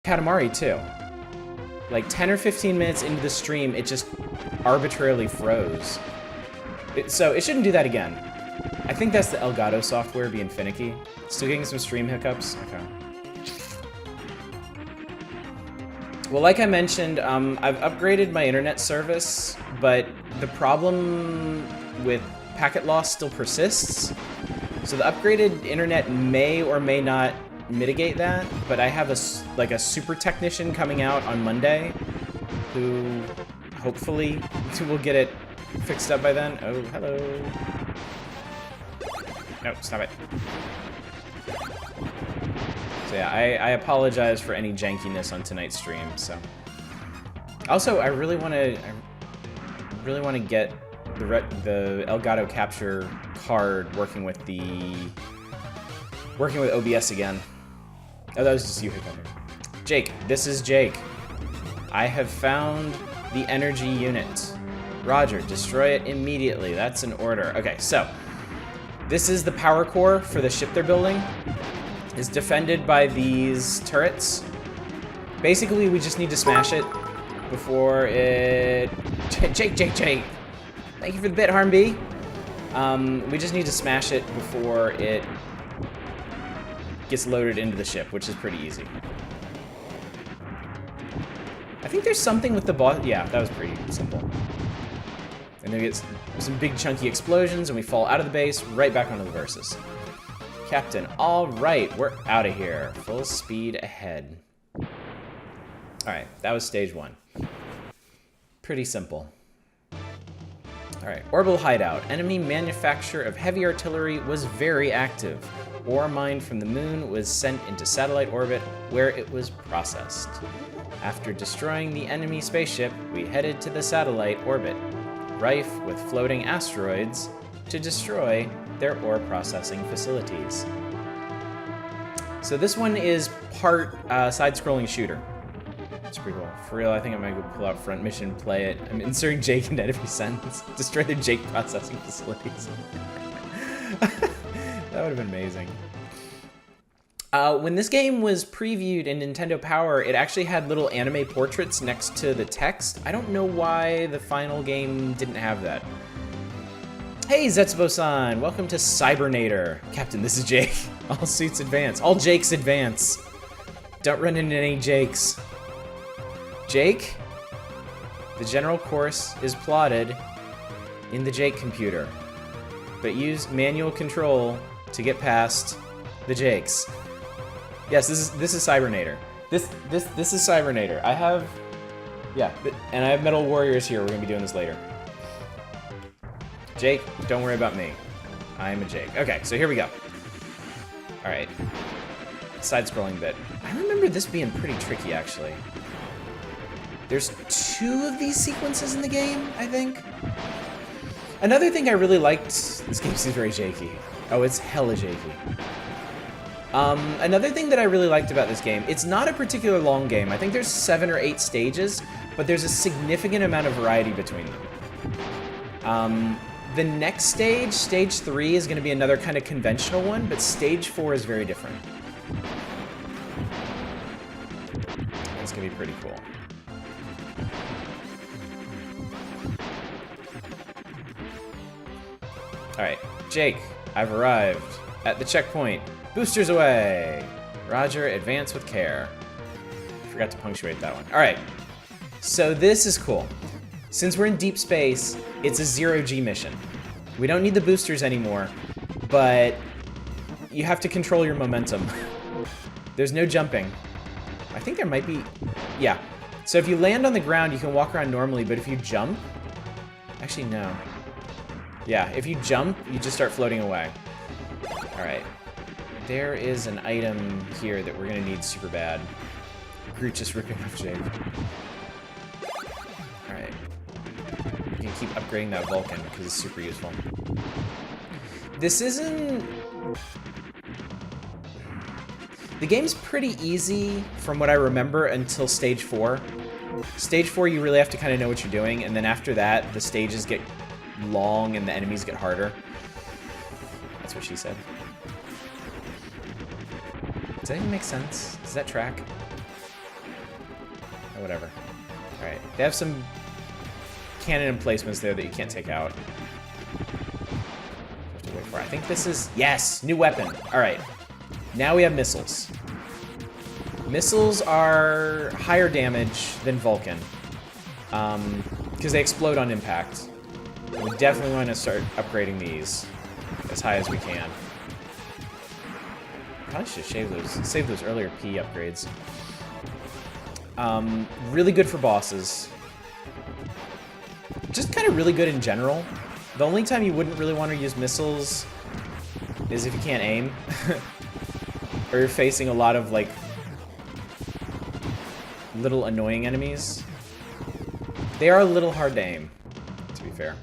Katamari too. Like 10 or 15 minutes into the stream, it just arbitrarily froze. So it shouldn't do that again. I think that's the Elgato software being finicky. Still getting some stream hiccups? Okay. Well, like I mentioned, I've upgraded my internet service, but the problem with packet loss still persists. So the upgraded internet may or may not mitigate that, but I have a super technician coming out on Monday who hopefully will get it fixed up by then. Oh, hello. No, stop it. So yeah, I apologize for any jankiness on tonight's stream. So, also I really want to get the Elgato capture card working with OBS again. Oh, that was just you hiccuping. Jake, this is Jake. I have found the energy unit. Roger, destroy it immediately. That's an order. Okay, so this is the power core for the ship they're building. It's defended by these turrets. Basically, we just need to smash it before it... Jake! Thank you for the bit, Harm B. We just need to smash it before it gets loaded into the ship, which is pretty easy. I think there's something with the boss... Yeah, that was pretty simple. And then we get some big chunky explosions, and we fall out of the base, right back onto the Versus. Captain, all right, we're out of here. Full speed ahead. All right, that was stage 1. Pretty simple. All right, orbital hideout. Enemy manufacture of heavy artillery was very active. Ore mined from the moon was sent into satellite orbit, where it was processed. After destroying the enemy spaceship, we headed to the satellite orbit, rife with floating asteroids, to destroy their ore processing facilities. So this one is part side-scrolling shooter. It's pretty cool. For real, I think I might go pull out front mission, play it. I'm inserting Jake into every sentence. Destroy their Jake processing facilities. That would have been amazing. When this game was previewed in Nintendo Power, it actually had little anime portraits next to the text. I don't know why the final game didn't have that. Hey, Zetsubo-san! Welcome to Cybernator. Captain, this is Jake. All suits advance. All Jakes advance. Don't run into any Jakes. Jake? The general course is plotted in the Jake computer, but use manual control to get past the Jakes. Yes, this is Cybernator. This is Cybernator. I have, yeah, and I have Metal Warriors here. We're gonna be doing this later. Jake, don't worry about me. I'm a Jake. Okay, so here we go. All right, side-scrolling bit. I remember this being pretty tricky, actually. There's 2 of these sequences in the game, I think. Another thing I really liked, this game seems very Jakey. Oh, it's hella Jakey. Another thing that I really liked about this game, it's not a particular long game. I think there's 7 or 8 stages, but there's a significant amount of variety between them. The next stage, stage 3, is going to be another kind of conventional one, but stage 4 is very different. It's going to be pretty cool. Alright, Jake, I've arrived at the checkpoint. Boosters away! Roger, advance with care. Forgot to punctuate that one. Alright, so this is cool. Since we're in deep space, it's a zero-G mission. We don't need the boosters anymore, but you have to control your momentum. There's no jumping. I think there might be... Yeah. So if you land on the ground, you can walk around normally, but if you jump... Actually, no. Yeah, if you jump, you just start floating away. Alright. There is an item here that we're gonna need super bad. Groot just ripping off Jake. Alright. You can keep upgrading that Vulcan because it's super useful. This isn't... The game's pretty easy from what I remember until stage 4. Stage 4, you really have to kind of know what you're doing, and then after that, the stages get long and the enemies get harder. That's what she said. Does that even make sense? Does that track? Oh, whatever. Alright. They have some cannon emplacements there that you can't take out. Have to wait for it. I think this is... Yes! New weapon. Alright. Now we have missiles. Missiles are higher damage than Vulcan. Because they explode on impact. We definitely want to start upgrading these as high as we can. Probably should save those earlier P upgrades. Really good for bosses. Just kind of really good in general. The only time you wouldn't really want to use missiles is if you can't aim. Or you're facing a lot of, like, little annoying enemies. They are a little hard to aim, to be fair.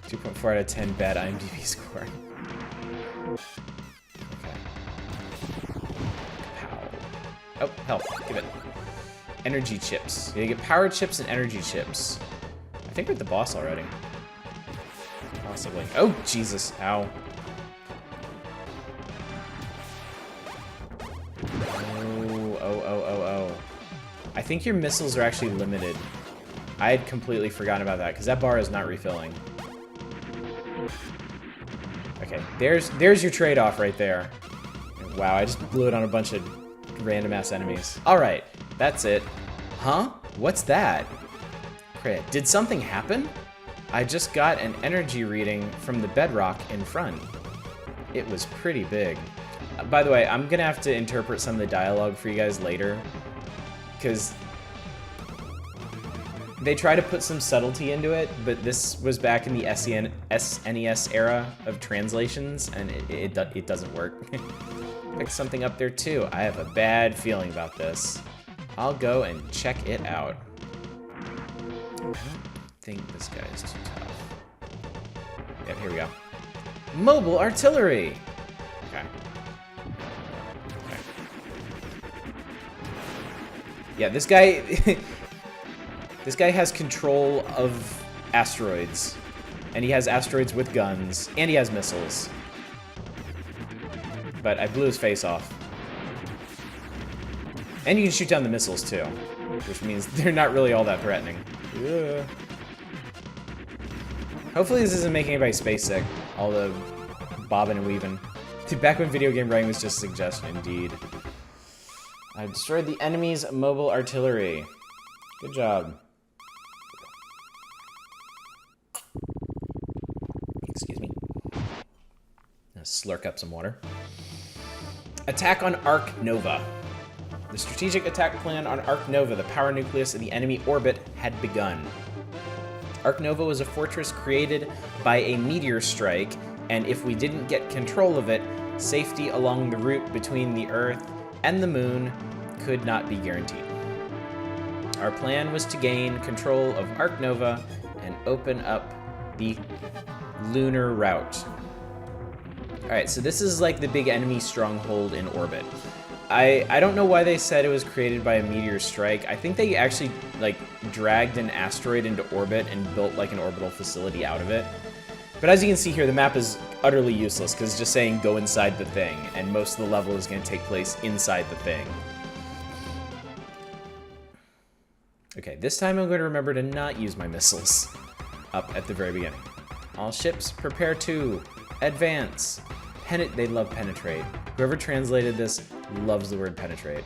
2.4 out of 10 bad IMDb score. Okay. Pow. Oh, health. Give it. Energy chips. You get power chips and energy chips. I think we're at the boss already. Possibly. Oh, Jesus. Ow. Oh. I think your missiles are actually limited. I had completely forgotten about that, because that bar is not refilling. Okay, there's your trade-off right there. Wow, I just blew it on a bunch of random-ass enemies. Alright, that's it. Huh? What's that? Crit. Did something happen? I just got an energy reading from the bedrock in front. It was pretty big. By the way, I'm gonna have to interpret some of the dialogue for you guys later, because they try to put some subtlety into it, but this was back in the SNES era of translations, and it doesn't work. Pick something up there too. I have a bad feeling about this. I'll go and check it out. I don't think this guy is too tough. Yep, here we go. Mobile artillery! Okay. Yeah, this guy... this guy has control of asteroids. And he has asteroids with guns. And he has missiles. But I blew his face off. And you can shoot down the missiles, too. Which means they're not really all that threatening. Yeah. Hopefully this isn't making anybody space sick. All the bobbing and weaving. Back when video game writing was just a suggestion, indeed. I destroyed the enemy's mobile artillery. Good job. Excuse me. Gonna slurk up some water. Attack on Arc Nova. The strategic attack plan on Arc Nova, the power nucleus of the enemy orbit, had begun. Arc Nova was a fortress created by a meteor strike, and if we didn't get control of it, safety along the route between the Earth and the moon could not be guaranteed. Our plan was to gain control of Arc Nova and open up the lunar route. Alright, so this is like the big enemy stronghold in orbit. I don't know why they said it was created by a meteor strike. I think they actually like dragged an asteroid into orbit and built like an orbital facility out of it. But as you can see here, the map is utterly useless because it's just saying go inside the thing, and most of the level is going to take place inside the thing. Okay, this time I'm going to remember to not use my missiles up at the very beginning. All ships, prepare to advance. They love penetrate. Whoever translated this loves the word penetrate.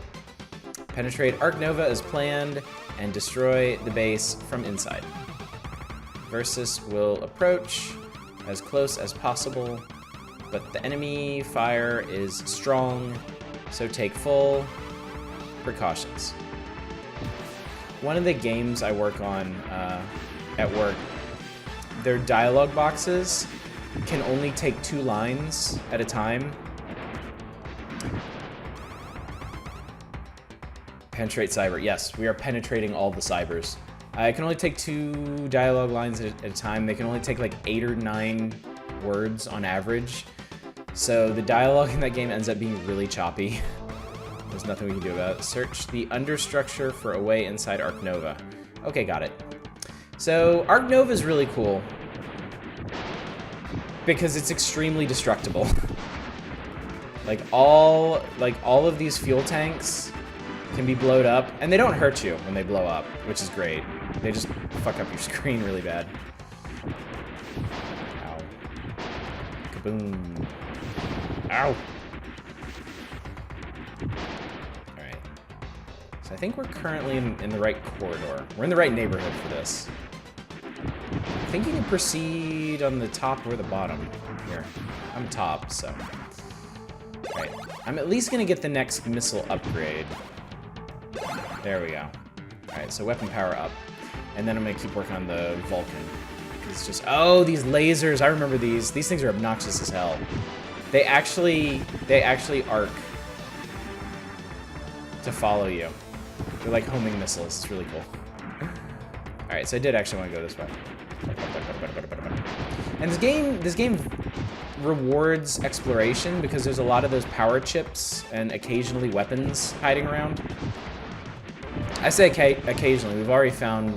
Penetrate Arc Nova as planned and destroy the base from inside. Versus will approach as close as possible, but the enemy fire is strong, so take full precautions. One of the games I work on at work, their dialogue boxes can only take 2 lines at a time. Penetrate cyber. Yes, we are penetrating all the cybers. I can only take 2 dialogue lines at a time. They can only take like 8 or 9 words on average. So the dialogue in that game ends up being really choppy. There's nothing we can do about it. Search the understructure for a way inside Arc Nova. Okay, got it. So Arc Nova is really cool because it's extremely destructible. like all of these fuel tanks can be blowed up, and they don't hurt you when they blow up, which is great. They just fuck up your screen really bad. Ow. Kaboom. Ow! Alright. So I think we're currently in the right corridor. We're in the right neighborhood for this. I think you can proceed on the top or the bottom. Here. I'm top, so... Alright. I'm at least gonna get the next missile upgrade. There we go. Alright, so weapon power up. And then I'm gonna keep working on the Vulcan. It's just... Oh, these lasers! I remember these. These things are obnoxious as hell. They actually arc to follow you. They're like homing missiles. It's really cool. Alright, so I did actually want to go this way. And this game rewards exploration because there's a lot of those power chips and occasionally weapons hiding around. I say occasionally. We've already found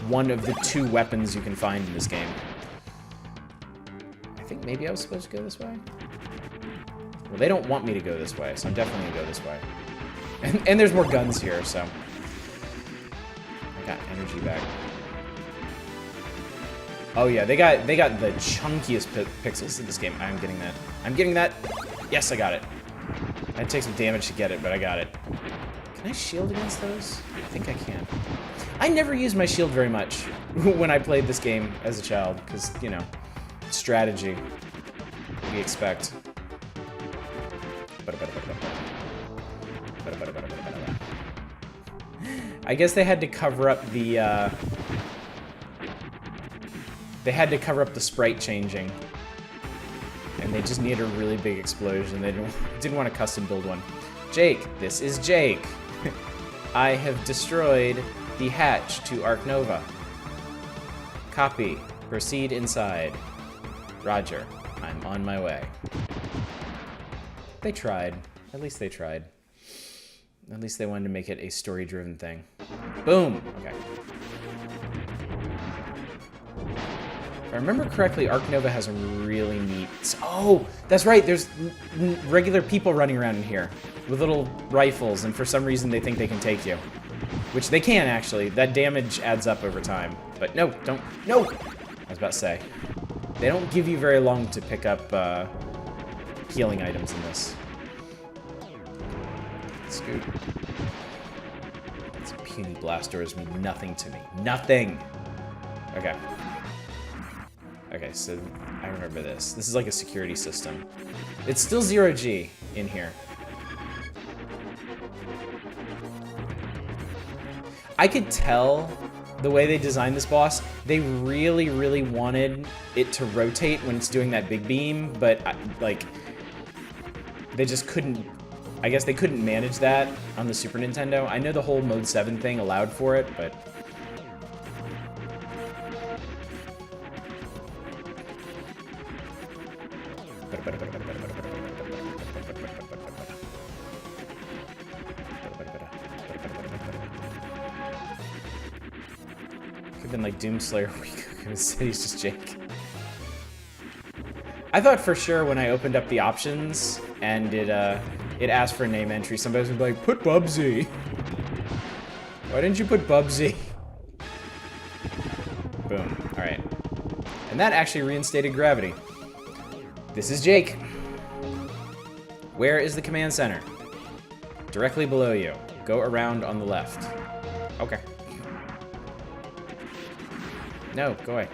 one of the 2 weapons you can find in this game. I think maybe I was supposed to go this way? Well, they don't want me to go this way, so I'm definitely gonna go this way. And there's more guns here, so... I got energy back. Oh yeah, they got the chunkiest pixels in this game. I'm getting that. I'm getting that! Yes, I got it. I'd take some damage to get it, but I got it. Can I shield against those? I think I can. I never used my shield very much when I played this game as a child, because, you know, strategy. What do you expect? I guess they had to cover up the, they had to cover up the sprite changing. And they just needed a really big explosion. They didn't want to custom build one. Jake, this is Jake. I have destroyed the hatch to Ark Nova. Copy. Proceed inside. Roger. I'm on my way. They tried. At least they tried. At least they wanted to make it a story-driven thing. Boom! Okay. If I remember correctly, Ark Nova has a really neat... Oh! That's right! There's regular people running around in here with little rifles, and for some reason they think they can take you. Which they can, actually. That damage adds up over time. But no, don't... No! I was about to say. They don't give you very long to pick up healing items in this. Scoot. These puny blast doors mean nothing to me. Nothing! Okay. Okay, so I remember this. This is like a security system. It's still 0G in here. I could tell the way they designed this boss, they really, really wanted it to rotate when it's doing that big beam, but like, they just couldn't, I guess they couldn't manage that on the Super Nintendo. I know the whole Mode 7 thing allowed for it, but... Could've been like Doomslayer Week. Instead he's just Jake. I thought for sure when I opened up the options and it asked for a name entry, somebody was gonna be like, put Bubsy. Why didn't you put Bubsy? Boom. Alright. And that actually reinstated gravity. This is Jake. Where is the command center? Directly below you. Go around on the left. Okay. No, go away.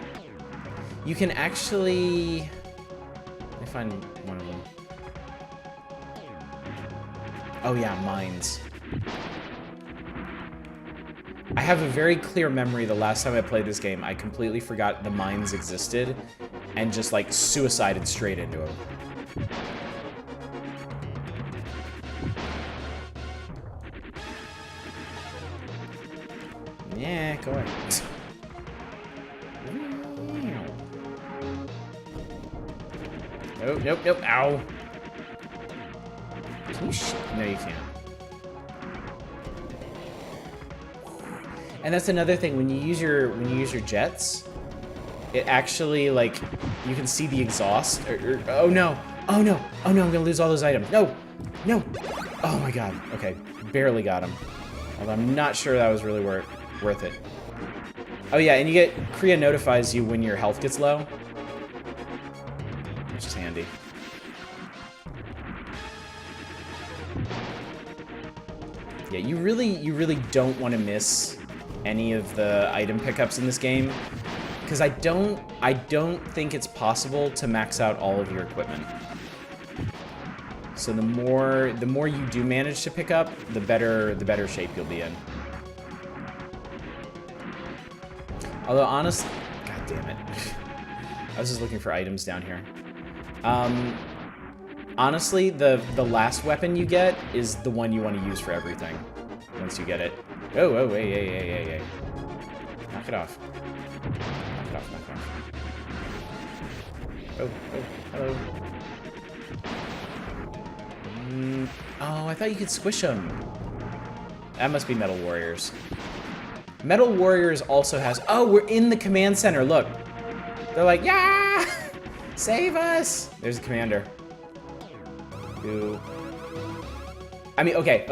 You can actually... Let me find one of them. Oh yeah, mines. I have a very clear memory the last time I played this game, I completely forgot the mines existed and just like suicided straight into them. Yeah, go away. Nope, nope, nope. Ow. Can you no, you can't. And that's another thing, when you use your jets, it actually like you can see the exhaust. Oh no. Oh no. Oh no, I'm gonna lose all those items. No. No. Oh my god. Okay. Barely got him. Although I'm not sure that was really worth it. Oh yeah, and you get... Kriya notifies you when your health gets low. Which is handy. Yeah, you really don't want to miss any of the item pickups in this game. Because I don't think it's possible to max out all of your equipment. So the more you do manage to pick up, the better shape you'll be in. Although honestly, god damn it. I was just looking for items down here. Honestly, the last weapon you get is the one you want to use for everything. Once you get it. Oh, hey. Knock it off. Knock it off. Oh, hello. Oh, I thought you could squish them. That must be Metal Warriors. Metal Warriors also has... Oh, we're in the command center, look. They're like, yeah! Save us! There's the commander. Who... I mean, okay.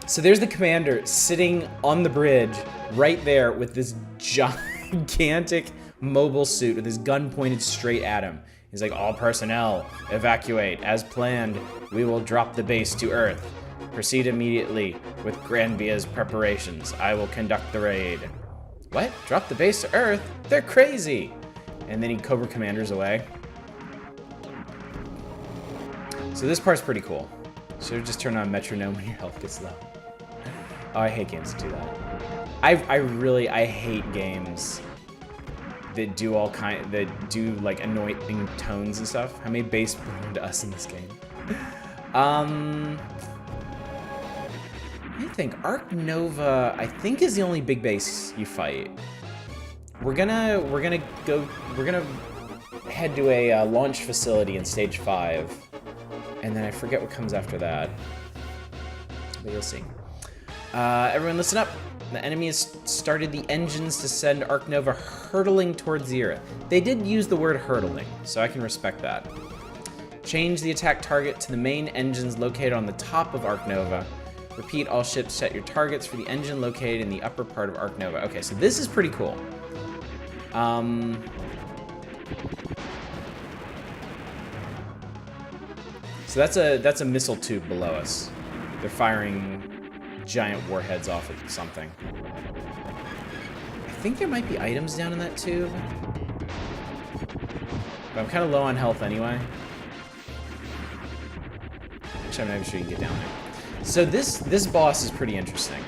So there's the commander sitting on the bridge right there with this gigantic mobile suit with his gun pointed straight at him. He's like, all personnel, evacuate. As planned, we will drop the base to Earth. Proceed immediately with Granbia's preparations. I will conduct the raid. What? Drop the base to Earth? They're crazy! And then he Cobra Commanders away. So this part's pretty cool. Should have just turned on metronome when your health gets low. Oh, I hate games that do that. I hate games that do like annoying tones and stuff. How many bass belong to us in this game? I think Arc Nova, I think, is the only big base you fight. We're gonna head to a launch facility in stage 5, and then I forget what comes after that. But you'll see. Everyone listen up. The enemy has started the engines to send Arc Nova hurtling towards the Earth. They did use the word hurtling, so I can respect that. Change the attack target to the main engines located on the top of Arc Nova. Repeat, all ships set your targets for the engine located in the upper part of Arc Nova. Okay, so this is pretty cool. So that's a missile tube below us. They're firing giant warheads off at something. I think there might be items down in that tube. But I'm kind of low on health anyway. Actually, I'm not even sure you can get down there. So this boss is pretty interesting.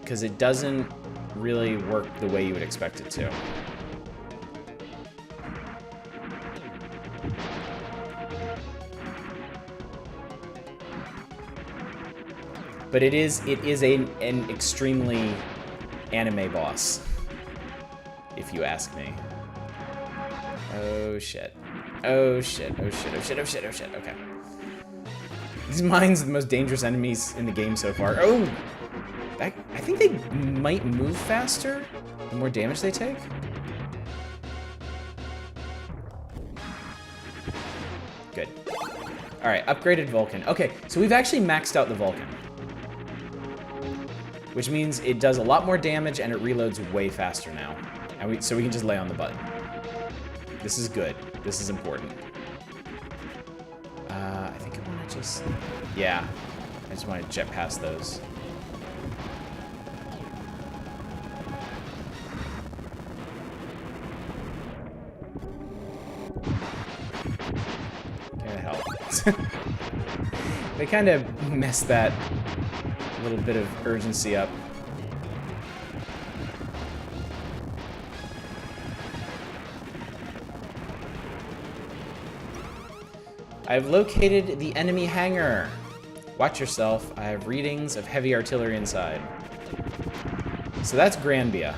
Because it doesn't really work the way you would expect it to. But it is an extremely anime boss, if you ask me. Oh shit. Okay. These mines are the most dangerous enemies in the game so far. Oh! I think they might move faster the more damage they take. Good. Alright, upgraded Vulcan. Okay, so we've actually maxed out the Vulcan. Which means it does a lot more damage and it reloads way faster now. And so we can just lay on the button. This is good. This is important. I think I want to just... Yeah. I just want to jet past those. Get help. They kind of messed that little bit of urgency up. I've located the enemy hangar. Watch yourself. I have readings of heavy artillery inside. So that's Granbia.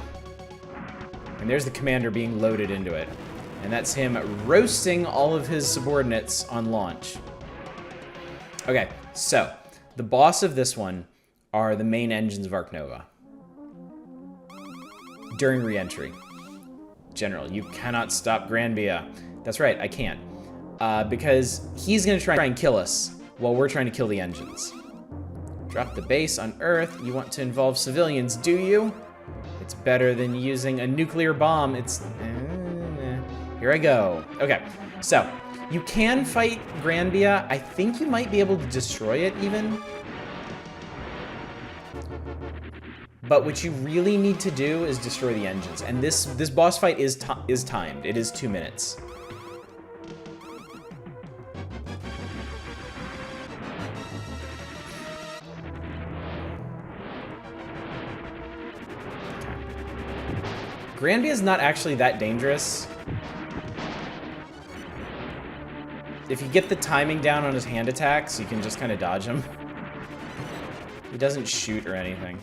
And there's the commander being loaded into it. And that's him roasting all of his subordinates on launch. Okay, so the boss of this one are the main engines of Arc Nova. During re-entry. General, you cannot stop Granbia. That's right, I can't. Because he's gonna try and kill us while we're trying to kill the engines. Drop the base on Earth. You want to involve civilians, do you? It's better than using a nuclear bomb. It's... Here I go. Okay, so you can fight Granbia. I think you might be able to destroy it even. But what you really need to do is destroy the engines. And this boss fight is timed. It is 2 minutes. Granbia is not actually that dangerous. If you get the timing down on his hand attacks, you can just kind of dodge him. He doesn't shoot or anything.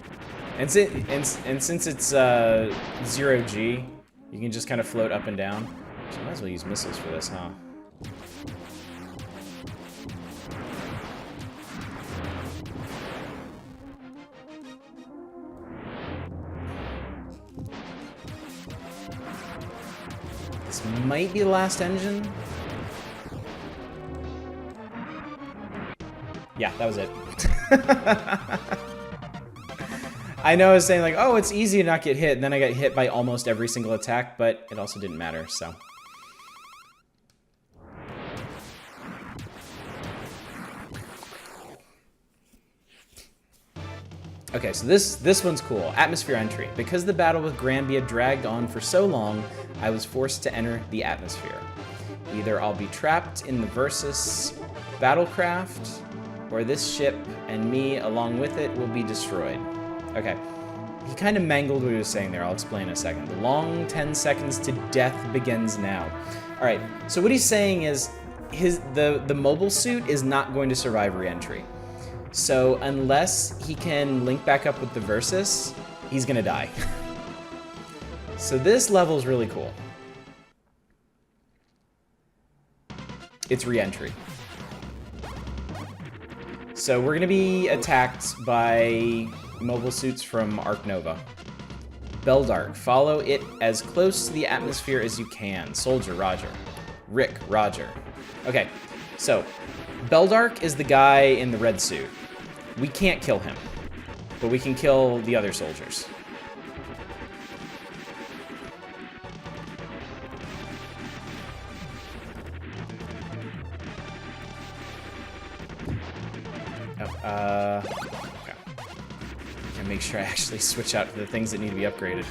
And since it's 0G, you can just kind of float up and down. So I might as well use missiles for this, huh? This might be the last engine. Yeah, that was it. I know I was saying like, oh, it's easy to not get hit, and then I got hit by almost every single attack, but it also didn't matter, so. Okay, so this one's cool. Atmosphere entry. Because the battle with Granbia dragged on for so long, I was forced to enter the atmosphere. Either I'll be trapped in the Versus battlecraft, or this ship and me along with it will be destroyed. Okay, he kind of mangled what he was saying there. I'll explain in a second. The long 10 seconds to death begins now. All right, so what he's saying is the mobile suit is not going to survive re-entry. So unless he can link back up with the Versus, he's gonna die. So this level is really cool. It's re-entry. So we're gonna be attacked by mobile suits from Arc Nova. Beldark, follow it as close to the atmosphere as you can. Soldier, roger. Rick, roger. Okay, so Beldark is the guy in the red suit. We can't kill him, but we can kill the other soldiers. Okay. And make sure I actually switch out to the things that need to be upgraded.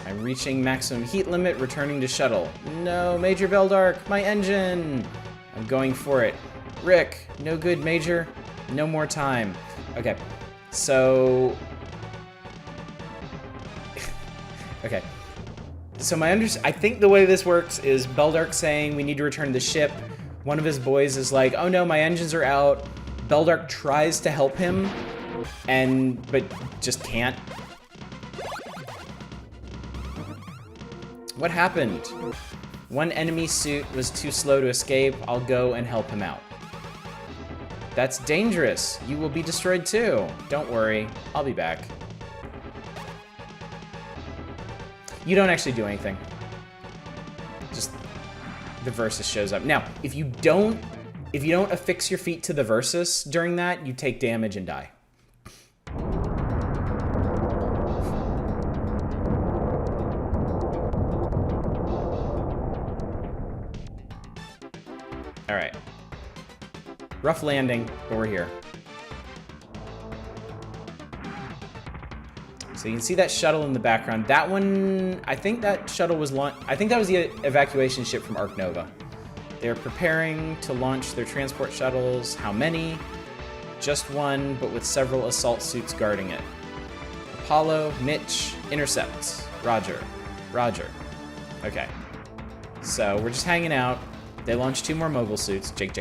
I'm reaching maximum heat limit, returning to shuttle. No, Major Beldark, my engine! I'm going for it. Rick, no good, Major. No more time. Okay, so... okay. So I think the way this works is Beldark saying we need to return to the ship. One of his boys is like, oh no, my engines are out. Beldark tries to help him, but just can't. What happened? One enemy suit was too slow to escape. I'll go and help him out. That's dangerous. You will be destroyed too. Don't worry, I'll be back. You don't actually do anything. Just the Versus shows up. Now, if you don't affix your feet to the Versus during that, you take damage and die. All right. Rough landing, but we're here. So you can see that shuttle in the background. That one, I think that shuttle was I think that was the evacuation ship from Arc Nova. They're preparing to launch their transport shuttles. How many? Just one, but with several assault suits guarding it. Apollo, Mitch, intercept. Roger. Roger. Okay. So we're just hanging out. They launch 2 more mobile suits. Jake.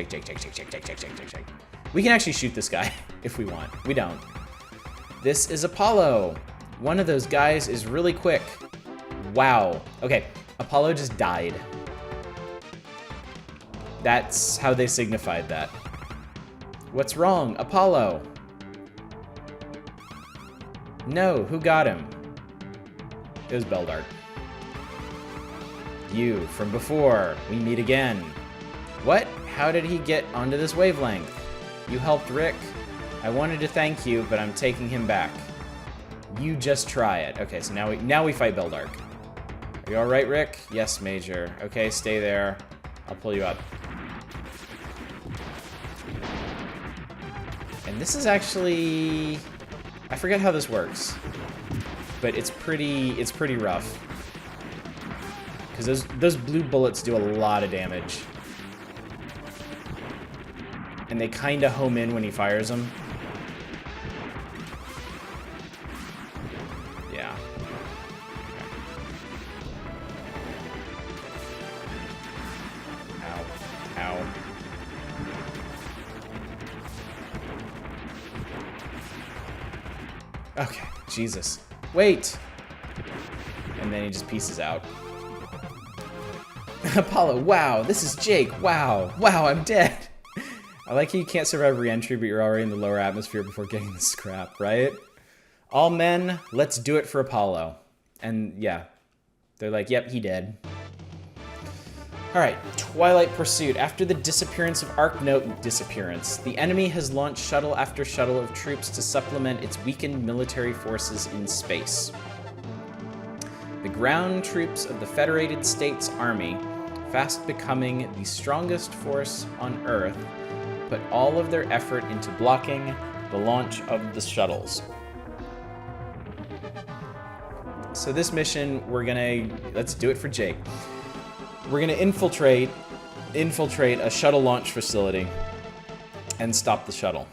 We can actually shoot this guy if we want. We don't. This is Apollo. One of those guys is really quick. Wow. Okay, Apollo just died. That's how they signified that. What's wrong, Apollo? No, who got him? It was Beldark. You, from before. We meet again. What? How did he get onto this wavelength? You helped Rick. I wanted to thank you, but I'm taking him back. You just try it. Okay, so now we fight Beldark. Are you alright, Rick? Yes, Major. Okay, stay there. I'll pull you up. And this is actually... I forget how this works. But it's pretty rough. Because those blue bullets do a lot of damage. And they kind of home in when he fires them. Yeah. Ow. Ow. Okay, Jesus. Wait! And then he just pieces out. Apollo, wow, this is Jake, wow, I'm dead. I like how you can't survive re-entry, but you're already in the lower atmosphere before getting the scrap, right? All men, let's do it for Apollo. And yeah, they're like, yep, he dead. Alright, Twilight Pursuit. After the disappearance of disappearance, the enemy has launched shuttle after shuttle of troops to supplement its weakened military forces in space. The ground troops of the Federated States Army, fast becoming the strongest force on Earth, put all of their effort into blocking the launch of the shuttles. So this mission, let's do it for Jake. We're gonna infiltrate a shuttle launch facility and stop the shuttle.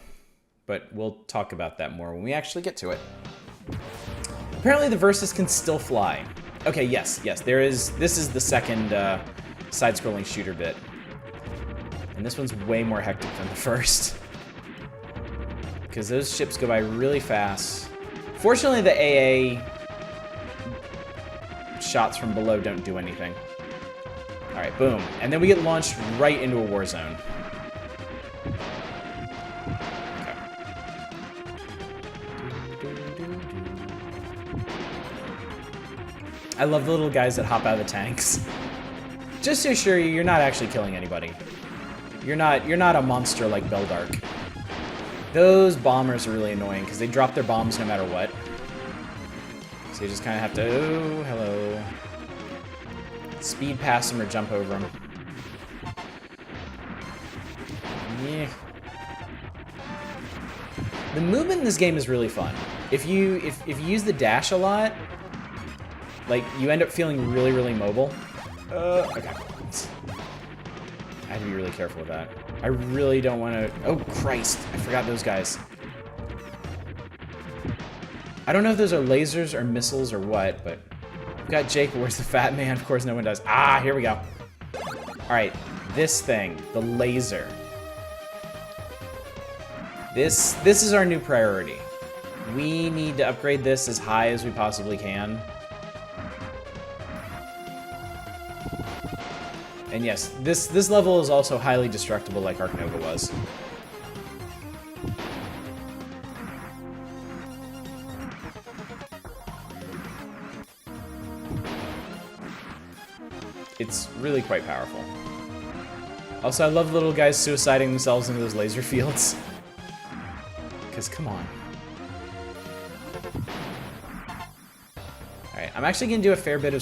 But we'll talk about that more when we actually get to it. Apparently the Versus can still fly. Okay, yes, this is the second side-scrolling shooter bit. And this one's way more hectic than the first. Because those ships go by really fast. Fortunately, the AA shots from below don't do anything. Alright, boom. And then we get launched right into a war zone. Okay. I love the little guys that hop out of the tanks. Just to assure you, you're not actually killing anybody. You're not a monster like Beldark. Those bombers are really annoying because they drop their bombs no matter what. So you just kind of have to, oh, hello. Speed past them or jump over them. Yeah. The movement in this game is really fun. If you use the dash a lot, like, you end up feeling really, really mobile. Okay. I have to be really careful with that. I really don't want to... Oh, Christ. I forgot those guys. I don't know if those are lasers or missiles or what, but... We've got Jake, where's the fat man? Of course no one does. Ah, here we go. Alright, this thing. The laser. This is our new priority. We need to upgrade this as high as we possibly can. And yes, this level is also highly destructible like Ark Nova was. It's really quite powerful. Also, I love the little guys suiciding themselves into those laser fields. Because, come on. Alright, I'm actually going to do a fair bit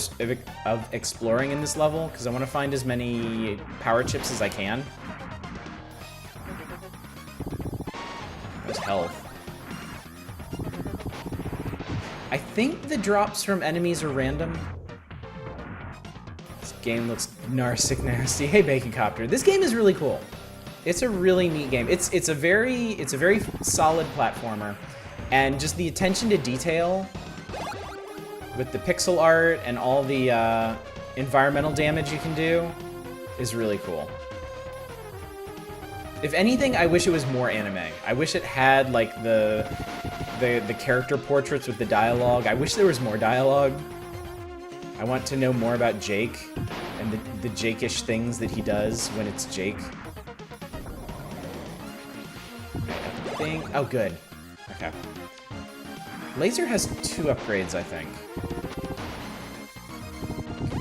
of exploring in this level, because I want to find as many power chips as I can. There's health. I think the drops from enemies are random. This game looks narsic nasty. Hey, Bacon Copter. This game is really cool. It's a really neat game. It's a very solid platformer, and just the attention to detail with the pixel art and all the environmental damage you can do is really cool. If anything, I wish it was more anime. I wish it had like the character portraits with the dialogue. I wish there was more dialogue. I want to know more about Jake and the Jake-ish things that he does when it's Jake. I think... Oh, good. Okay. Laser has 2 upgrades, I think.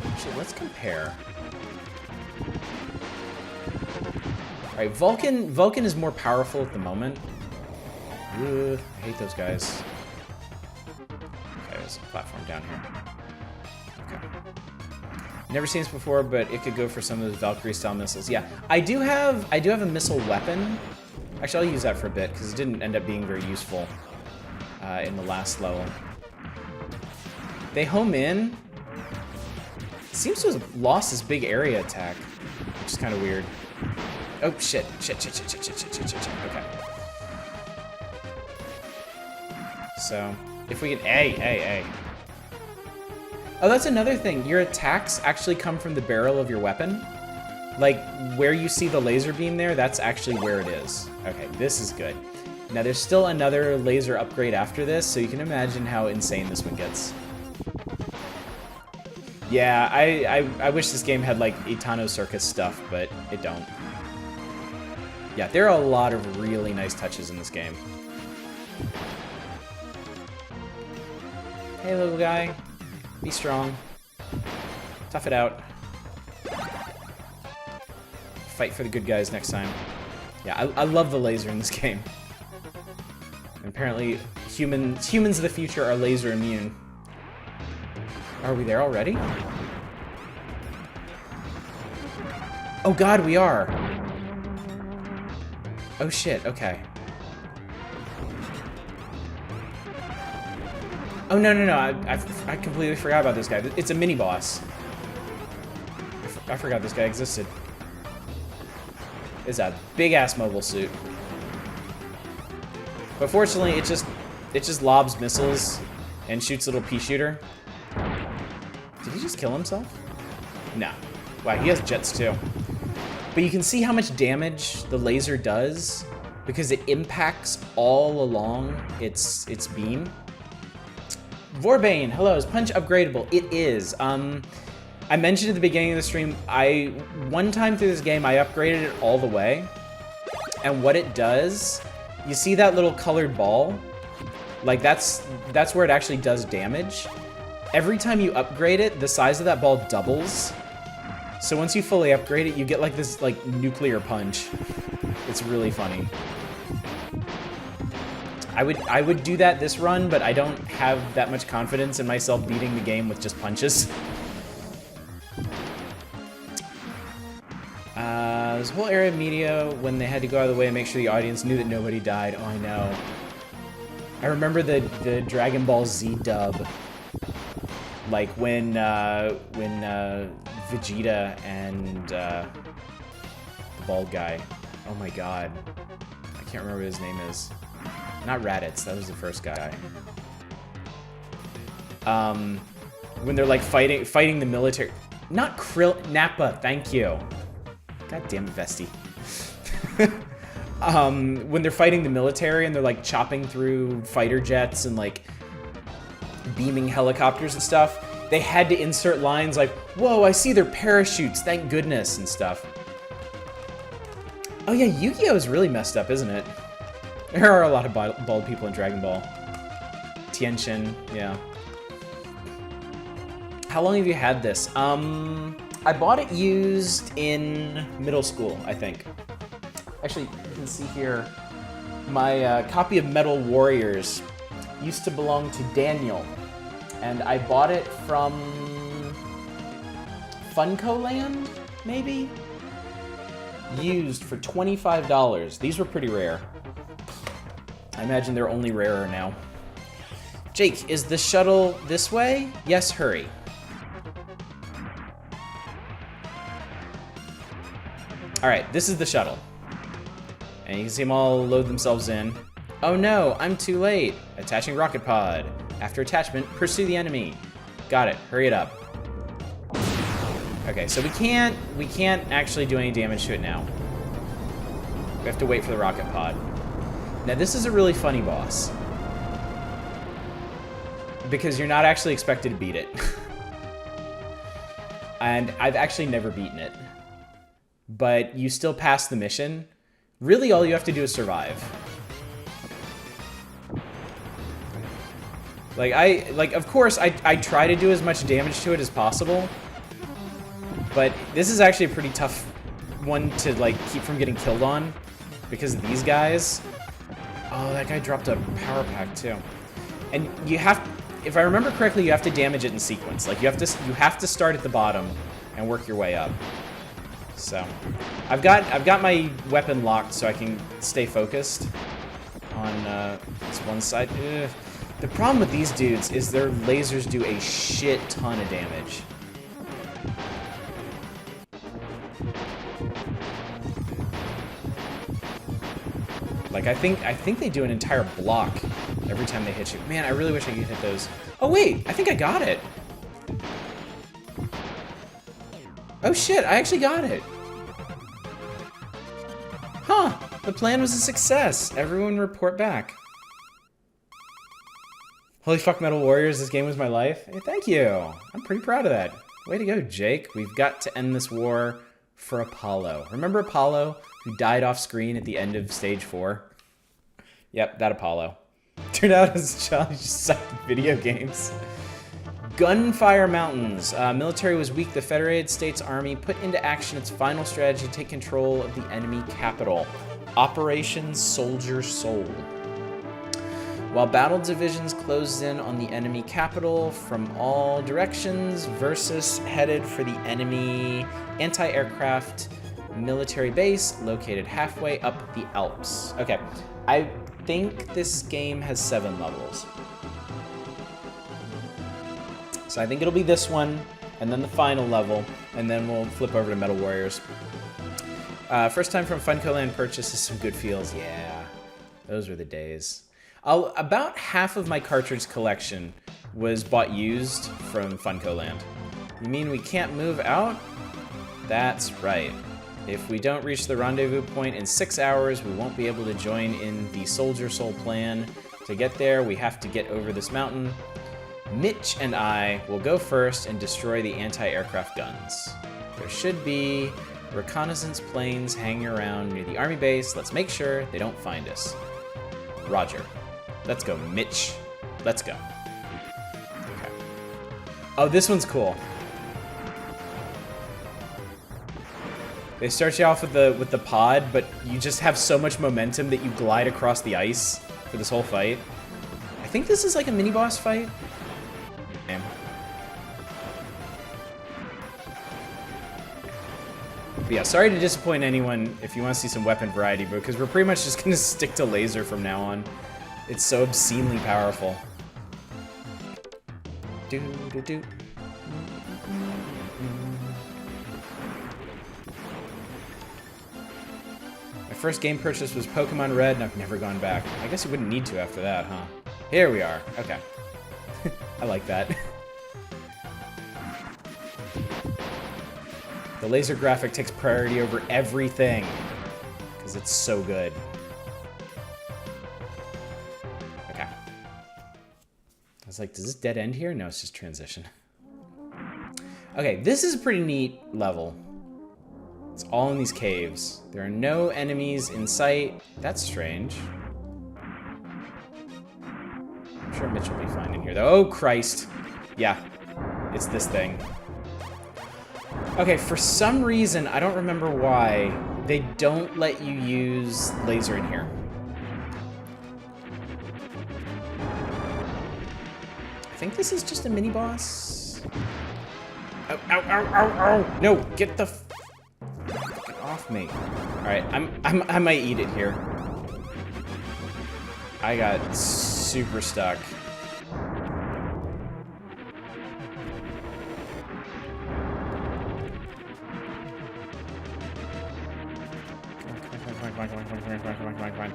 Actually, let's compare. Alright, Vulcan is more powerful at the moment. Ugh, I hate those guys. Okay, there's a platform down here. Okay. Never seen this before, but it could go for some of those Valkyrie-style missiles. Yeah, I do have a missile weapon. Actually, I'll use that for a bit, because it didn't end up being very useful in the last level. They home in. Seems to have lost his big area attack, which is kind of weird. Oh, shit. Shit. Okay. So, if we can... Hey. Oh, that's another thing. Your attacks actually come from the barrel of your weapon. Like, where you see the laser beam there, that's actually where it is. Okay, this is good. Now, there's still another laser upgrade after this, so you can imagine how insane this one gets. Yeah, I wish this game had, like, Itano Circus stuff, but it don't. Yeah, there are a lot of really nice touches in this game. Hey, little guy. Be strong. Tough it out. Fight for the good guys next time. Yeah, I love the laser in this game. And apparently, humans of the future are laser immune. Are we there already? Oh god, we are! Oh shit, okay. Oh no, I completely forgot about this guy. It's a mini-boss. I forgot this guy existed. It's a big-ass mobile suit. But fortunately, it just lobs missiles and shoots a little pea shooter. Did he just kill himself? No. Wow, he has jets too. But you can see how much damage the laser does because it impacts all along its beam. Vorbane, hello, is Punch upgradable? It is. I mentioned at the beginning of the stream, one time through this game, I upgraded it all the way. And what it does, you see that little colored ball? Like, that's where it actually does damage. Every time you upgrade it, the size of that ball doubles. So once you fully upgrade it, you get like this like nuclear punch. It's really funny. I would do that this run, but I don't have that much confidence in myself beating the game with just punches. This whole area of media when they had to go out of the way and make sure the audience knew that nobody died. Oh, I know. I remember the Dragon Ball Z dub. Like when Vegeta and the bald guy. Oh my god. I can't remember what his name is. Not Raditz, that was the first guy. When they're like fighting the military. Not Nappa, thank you. God damn it, Vesti. When they're fighting the military and they're like chopping through fighter jets and like beaming helicopters and stuff, they had to insert lines like, "Whoa, I see their parachutes, thank goodness," and stuff. Oh yeah, Yu-Gi-Oh! Is really messed up, isn't it? There are a lot of bald people in Dragon Ball. Tienshin, yeah. How long have you had this? I bought it used in middle school, I think. Actually, you can see here, my copy of Metal Warriors used to belong to Daniel. And I bought it from Funko Land, maybe? Used for $25. These were pretty rare. I imagine they're only rarer now. Jake, is the shuttle this way? Yes, hurry. Alright, this is the shuttle. And you can see them all load themselves in. Oh no, I'm too late. Attaching rocket pod. After attachment, pursue the enemy. Got it, hurry it up. Okay, so we can't actually do any damage to it now. We have to wait for the rocket pod. Now this is a really funny boss. Because you're not actually expected to beat it. And I've actually never beaten it. But you still pass the mission. Really, all you have to do is survive. Like, of course, I try to do as much damage to it as possible. But this is actually a pretty tough one to, like, keep from getting killed on because of these guys. Oh, that guy dropped a power pack, too. And you have, if I remember correctly, you have to damage it in sequence. Like, you have to start at the bottom and work your way up. So, I've got my weapon locked so I can stay focused on this one side. Ugh. The problem with these dudes is their lasers do a shit ton of damage. Like, I think they do an entire block every time they hit you. Man, I really wish I could hit those. Oh wait, I think I got it. Oh shit, I actually got it. Huh, the plan was a success. Everyone report back. Holy fuck, Metal Warriors, this game was my life. Hey, thank you. I'm pretty proud of that. Way to go, Jake. We've got to end this war for Apollo. Remember Apollo, who died off screen at the end of stage 4? Yep, that Apollo. Turned out as Charlie just sucked at video games. Gunfire Mountains. Military was weak. The Federated States Army put into action its final strategy to take control of the enemy capital. Operation Soldier Soul. While battle divisions closed in on the enemy capital from all directions, Versus headed for the enemy anti-aircraft military base located halfway up the Alps. Okay, I think this game has 7 levels. So I think it'll be this one, and then the final level, and then we'll flip over to Metal Warriors. First time from Funko Land purchases some good feels. Yeah, those were the days. About half of my cartridge collection was bought used from Funko Land. You mean we can't move out? That's right. If we don't reach the rendezvous point in 6 hours, we won't be able to join in the Soldier Soul plan. To get there, we have to get over this mountain. Mitch and I will go first and destroy the anti-aircraft guns. There should be reconnaissance planes hanging around near the army base. Let's make sure they don't find us. Roger. Let's go, Mitch. Let's go. Okay. Oh, this one's cool. They start you off with the pod, but you just have so much momentum that you glide across the ice for this whole fight. I think this is like a mini-boss fight. Damn. But yeah, sorry to disappoint anyone if you want to see some weapon variety, because we're pretty much just going to stick to laser from now on. It's so obscenely powerful. Do-do-do. My first game purchase was Pokemon Red, and I've never gone back. I guess you wouldn't need to after that, huh? Here we are. Okay. I like that. The laser graphic takes priority over everything, because it's so good. Okay. I was like, does this dead end here? No, it's just transition. Okay, this is a pretty neat level. It's all in these caves. There are no enemies in sight. That's strange. I'm sure Mitch will be fine in here, though. Oh, Christ. Yeah, it's this thing. Okay, for some reason, I don't remember why, they don't let you use laser in here. I think this is just a mini-boss. Ow, ow, ow, ow, ow! No, get the get off me. Alright, I might eat it here. I got super stuck. Come on.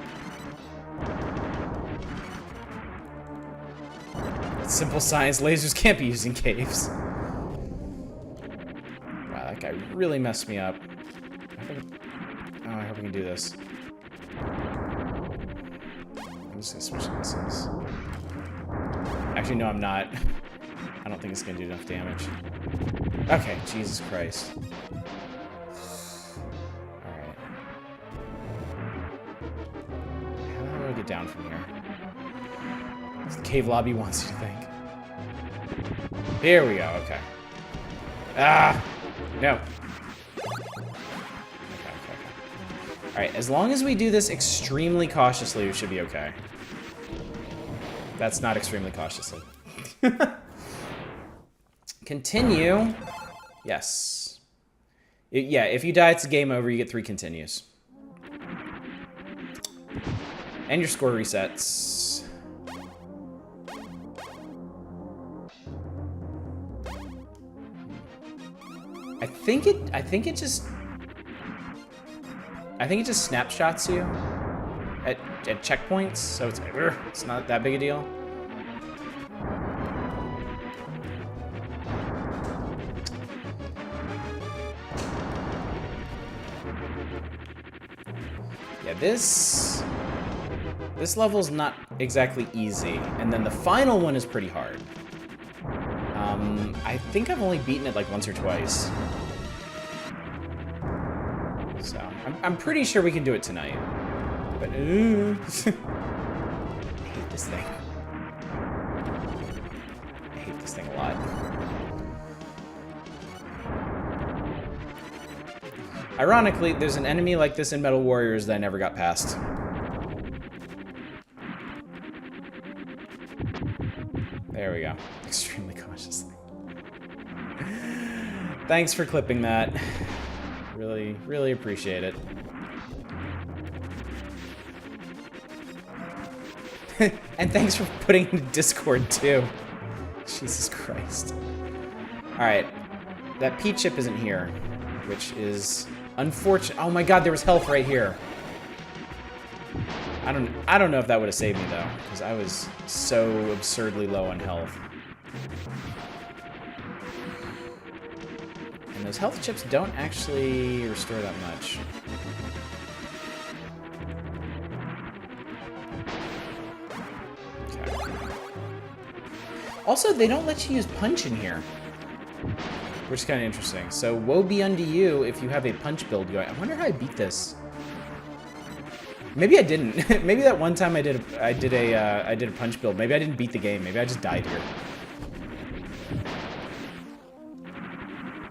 It's simple science. Lasers can't be used in caves. Wow, that guy really messed me up. I hope we can do this. I'm just gonna switch missiles. Actually, no, I'm not. I don't think it's gonna do enough damage. Okay, Jesus Christ. Alright. How do I get down from here? As the cave lobby wants you to think. Here we go, okay. Ah! No. Alright, as long as we do this extremely cautiously, we should be okay. That's not extremely cautiously. Continue. Yes. Yeah, if you die, it's a game over. You get 3 continues. And your score resets. I think it just snapshots you at checkpoints, so it's not that big a deal. Yeah, this level's not exactly easy, and then the final one is pretty hard. I think I've only beaten it like once or twice. So, I'm pretty sure we can do it tonight. But, I hate this thing. I hate this thing a lot. Ironically, there's an enemy like this in Metal Warriors that I never got past. There we go. Extremely cautiously. Thanks for clipping that. Really, really appreciate it. And thanks for putting in Discord, too. Jesus Christ. Alright. That P chip isn't here, which is unfortunate. Oh my god, there was health right here. I don't know if that would have saved me, though, because I was so absurdly low on health. And those health chips don't actually restore that much. Okay. Also, they don't let you use punch in here, which is kind of interesting. So, woe be unto you if you have a punch build going. I wonder how I beat this. Maybe I didn't. Maybe that one time I did a punch build. Maybe I didn't beat the game. Maybe I just died here.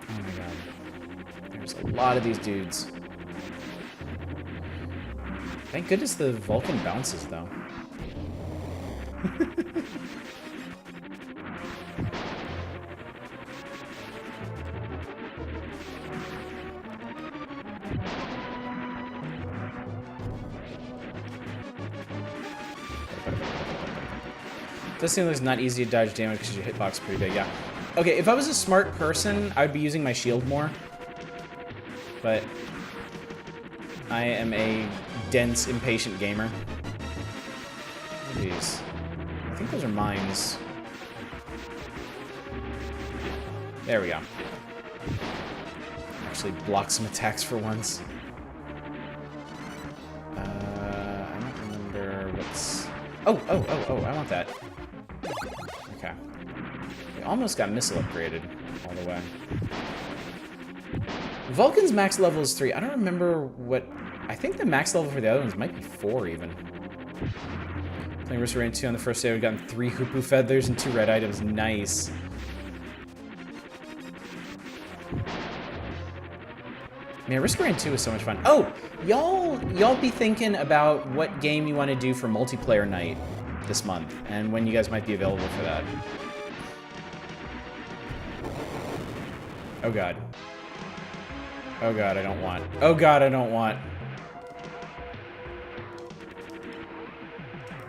Oh my god. There's a lot of these dudes. Thank goodness the Vulcan bounces, though. Does seem like it's not easy to dodge damage because your hitbox is pretty big, yeah. Okay, if I was a smart person, I'd be using my shield more. But I am a dense, impatient gamer. What are these? I think those are mines. There we go. Actually block some attacks for once. I don't remember what's... Oh, I want that. Okay. We almost got missile upgraded all the way. Vulcan's max level is 3. I don't remember what... I think the max level for the other ones might be 4, even. Playing Risk Rain 2 on the first day, we've gotten 3 Hoopu feathers and 2 red items. Nice. Man, Risk Rain 2 is so much fun. Oh! Y'all be thinking about what game you want to do for multiplayer night this month, and when you guys might be available for that. Oh god. Oh god, I don't want. Oh god, I don't want.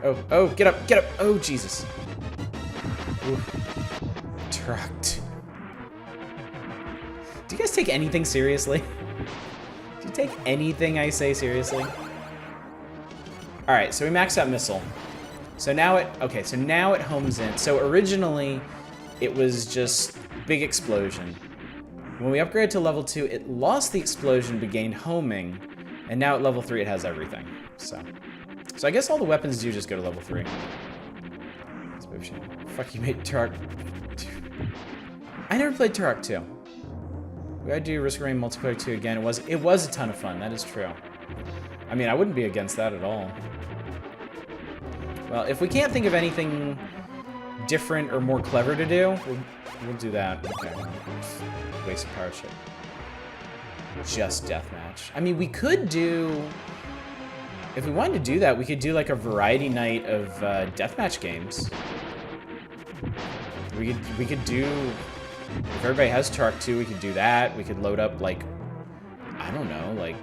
Oh, get up, get up. Oh, Jesus. Ooh. Trucked. Do you guys take anything seriously? Do you take anything I say seriously? Alright, so we maxed out missile. So now it homes in. So originally, it was just big explosion. When we upgraded to level 2, it lost the explosion but gained homing, and now at level 3 it has everything. So I guess all the weapons do just go to level 3. Fuck you, mate, Turok. I never played Turok 2. We gotta do Risk Rain multiplayer 2 again. It was a ton of fun, that is true. I mean, I wouldn't be against that at all. Well, if we can't think of anything different or more clever to do, we'll do that. Okay. Waste of power chip. just deathmatch. I mean, we could do... If we wanted to do that, we could do like a variety night of deathmatch games. We could do... If everybody has Tark 2, we could do that. We could load up like... I don't know, like...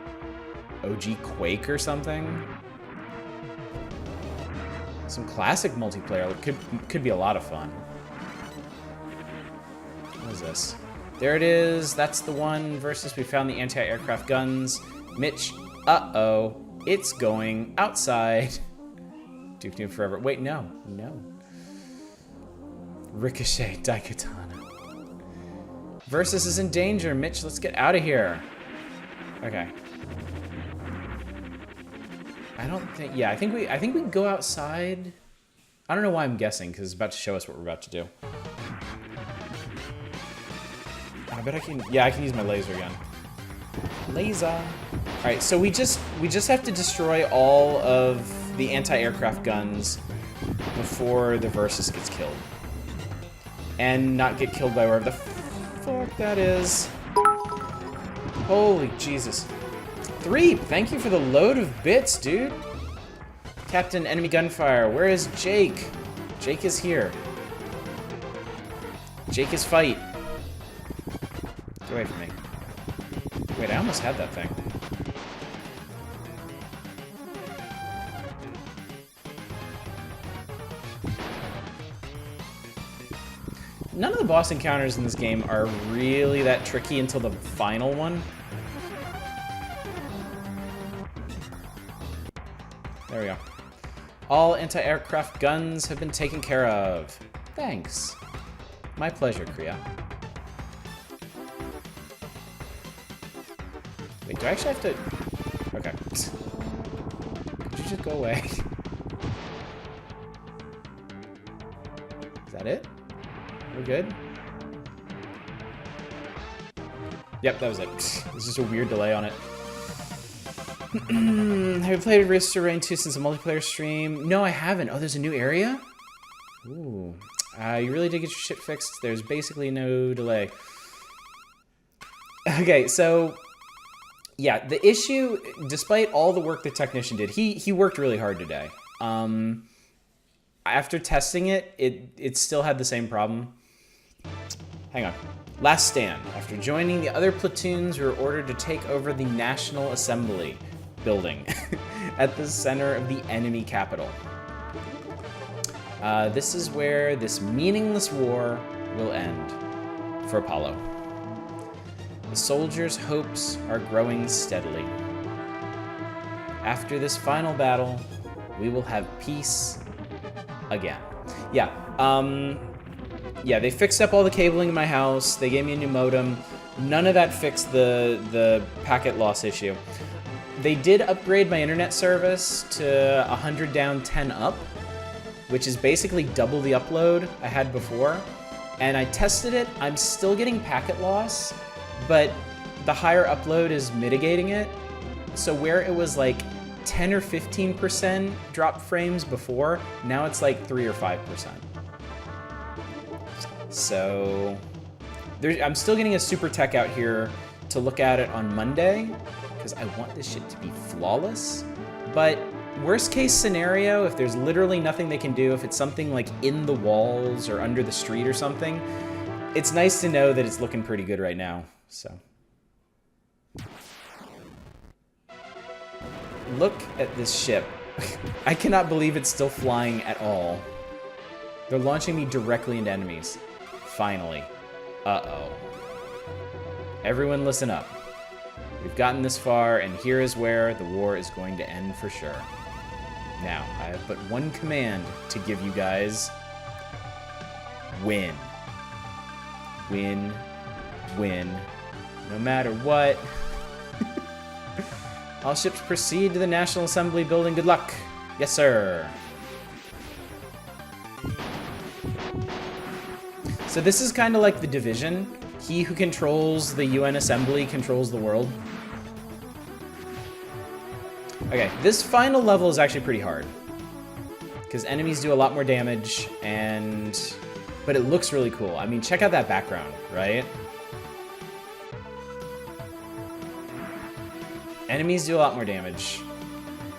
OG Quake or something. Some classic multiplayer could be a lot of fun. What is this? There it is. That's the one versus we found the anti-aircraft guns. Mitch, uh-oh. It's going outside. Duke Nukem Forever. Wait, no. Ricochet, Daikatana. Versus is in danger. Mitch, let's get out of here. Okay. I don't think... Yeah, I think we can go outside. I don't know why I'm guessing, because it's about to show us what we're about to do. I bet I can... Yeah, I can use my laser again. Laser. Alright, so we just have to destroy all of the anti-aircraft guns before the Versus gets killed. And not get killed by wherever the fuck that is. Holy Jesus. 3, thank you for the load of bits, dude. Captain, enemy gunfire. Where is Jake? Jake is here. Jake is fight. Get away from me. Wait, I almost had that thing. None of the boss encounters in this game are really that tricky until the final one. There we go. All anti-aircraft guns have been taken care of. Thanks. My pleasure, Kriya. Wait, do I actually have to... Okay. Could you just go away? Is that it? We're good? Yep, that was it. There's just a weird delay on it. Have you played Risk to Rain 2 since a multiplayer stream? No, I haven't. Oh, there's a new area? Ooh. You really did get your shit fixed. There's basically no delay. Okay, so... Yeah, the issue, despite all the work the technician did, he worked really hard today. After testing it, it still had the same problem. Hang on. Last stand. After joining the other platoons, we were ordered to take over the National Assembly building at the center of the enemy capital. This is where this meaningless war will end for Apollo. The soldiers' hopes are growing steadily. After this final battle, we will have peace again. Yeah, yeah, they fixed up all the cabling in my house. They gave me a new modem. None of that fixed the packet loss issue. They did upgrade my internet service to 100 down, 10 up, which is basically double the upload I had before. And I tested it. I'm still getting packet loss, but the higher upload is mitigating it. So where it was like 10 or 15% drop frames before, now it's like 3 or 5%. So I'm still getting a super tech out here to look at it on Monday, because I want this shit to be flawless. But worst case scenario, if there's literally nothing they can do, if it's something like in the walls or under the street or something, it's nice to know that it's looking pretty good right now. So look at this ship. I cannot believe it's still flying at all. They're launching me directly into enemies. Finally. Uh-oh. Everyone listen up. We've gotten this far, and here is where the war is going to end for sure. Now, I have but one command to give you guys. Win. Win. Win. No matter what. All ships proceed to the National Assembly building. Good luck. Yes, sir. So this is kind of like The Division. He who controls the UN Assembly controls the world. Okay, this final level is actually pretty hard, because enemies do a lot more damage, but it looks really cool. I mean, check out that background, right? Enemies do a lot more damage.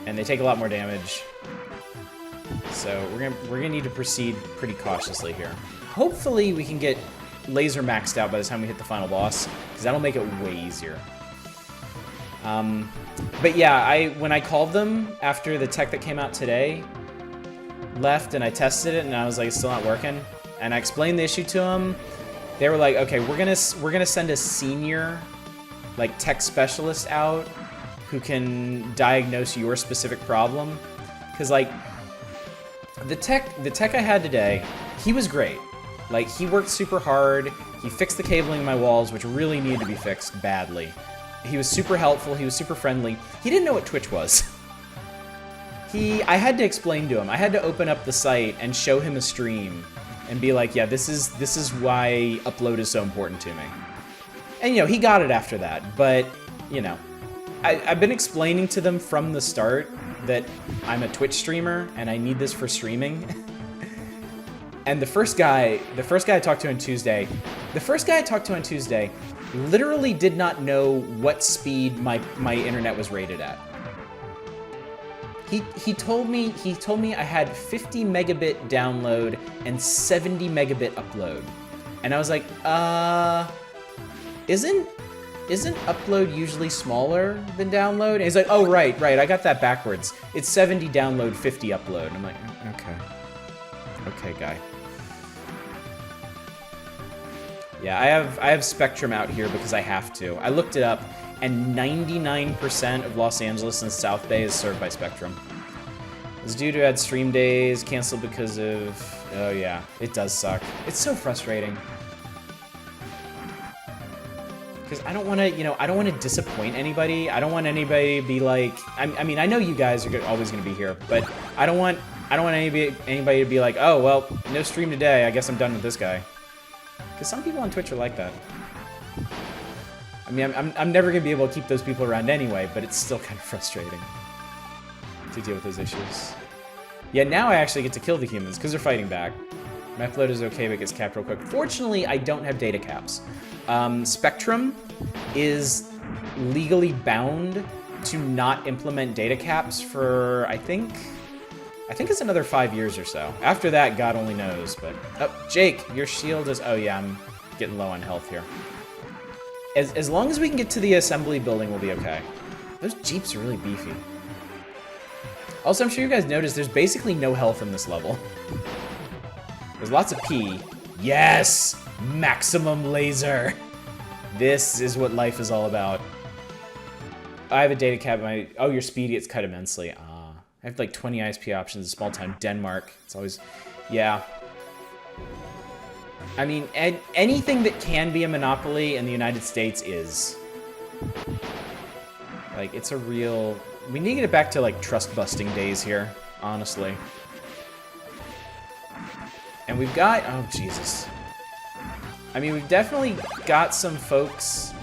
And they take a lot more damage. So we're gonna need to proceed pretty cautiously here. Hopefully we can get laser maxed out by the time we hit the final boss, because that'll make it way easier. But yeah, when I called them after the tech that came out today left and I tested it and I was like, it's still not working. And I explained the issue to them. They were like, okay, we're gonna send a senior, like, tech specialist out who can diagnose your specific problem. Because, like, the tech I had today, he was great. Like, he worked super hard. He fixed the cabling in my walls, which really needed to be fixed badly. He was super helpful. He was super friendly. He didn't know what Twitch was. I had to explain to him. I had to open up the site and show him a stream and be like, yeah, this is why upload is so important to me. And, you know, he got it after that. But, you know, I've been explaining to them from the start that I'm a Twitch streamer and I need this for streaming. And the first guy I talked to on Tuesday, literally did not know what speed my internet was rated at. He told me I had 50 megabit download and 70 megabit upload. And I was like, isn't upload usually smaller than download? And he's like, oh, right, I got that backwards. It's 70 download, 50 upload. And I'm like, okay, guy. Yeah, I have Spectrum out here because I have to. I looked it up, and 99% of Los Angeles and South Bay is served by Spectrum. This dude who had stream days canceled because of... Oh yeah, it does suck. It's so frustrating. Because I don't want to, you know, I don't want to disappoint anybody. I don't want anybody to be like... I mean, I know you guys are always going to be here, but I don't want anybody to be like, oh, well, no stream today. I guess I'm done with this guy. Because some people on Twitch are like that. I mean, I'm never going to be able to keep those people around anyway, but it's still kind of frustrating to deal with those issues. Yeah, now I actually get to kill the humans because they're fighting back. My upload is okay, but it gets capped real quick. Fortunately, I don't have data caps. Spectrum is legally bound to not implement data caps for, I think it's another 5 years or so. After that, God only knows, but... Oh, Jake, your shield is... Oh, yeah, I'm getting low on health here. As long as we can get to the assembly building, we'll be okay. Those Jeeps are really beefy. Also, I'm sure you guys noticed there's basically no health in this level. There's lots of P. Yes! Maximum laser! This is what life is all about. I have a data cap. Oh, your speed gets cut immensely. I have like 20 ISP options, small town Denmark. It's always, yeah. I mean, anything that can be a monopoly in the United States is. Like, it's a real, we need to get back to like trust busting days here, honestly. And we've got, oh Jesus. I mean, we've definitely got some folks